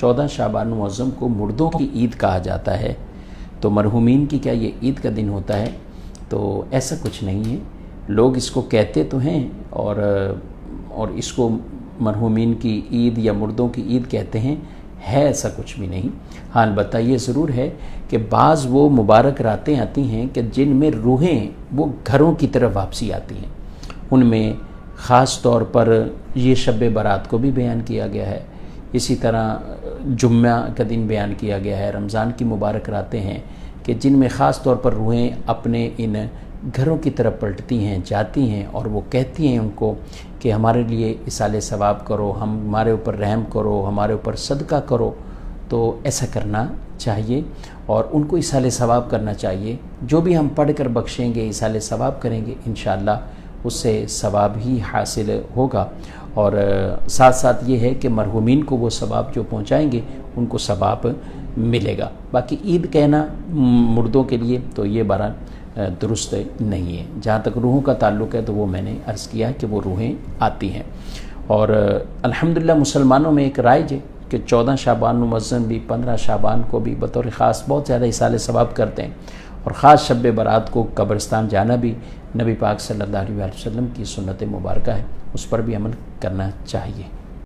14 शाबान मुअज़्ज़म को मुर्दों की ईद कहा जाता है, तो मरहूमीन की क्या ये ईद का दिन होता है? तो ऐसा कुछ नहीं है। लोग इसको कहते तो हैं और इसको मरहूमीन की ईद या मुर्दों की ईद कहते हैं, है ऐसा कुछ भी नहीं। हाँ, अलबत्ता ये ज़रूर है कि बाज़ वो मुबारक रातें आती हैं कि जिनमें रूहें वो घरों की तरफ वापसी आती हैं। उनमें ख़ास तौर पर ये शब बारात को भी बयान किया गया है, इसी तरह जुम्मा का दिन बयान किया गया है। रमज़ान की मुबारक रातें हैं कि जिनमें ख़ास तौर पर रूहें अपने इन घरों की तरफ पलटती हैं, जाती हैं और वो कहती हैं उनको कि हमारे लिए इसाले सवाब करो, हमारे ऊपर रहम करो, हमारे ऊपर सदका करो। तो ऐसा करना चाहिए और उनको इसाले सवाब करना चाहिए। जो भी हम पढ़ कर बख्शेंगे, इसाले सवाब करेंगे, इंशाअल्लाह उससे सवाब ही हासिल होगा। और साथ साथ ये है कि मरहूमीन को वो सवाब जो पहुँचाएंगे उनको सवाब मिलेगा। बाकी ईद कहना मुर्दों के लिए तो ये बहरहाल दुरुस्त नहीं है। जहाँ तक रूहों का ताल्लुक़ है तो वो मैंने अर्ज़ किया कि वो रूहें आती हैं। और अल्हम्दुलिल्लाह मुसलमानों में एक राइज है कि 14 शाबान मुअज़्ज़म भी 15 शाबान को भी बतौर ख़ास बहुत ज़्यादा इसाले सवाब करते हैं। और ख़ास शब बारात को कब्रिस्तान जाना भी नबी पाक सल्लल्लाहु अलैहि वसल्लम की सुन्नत मुबारक है, उस पर भी अमल करना चाहिए।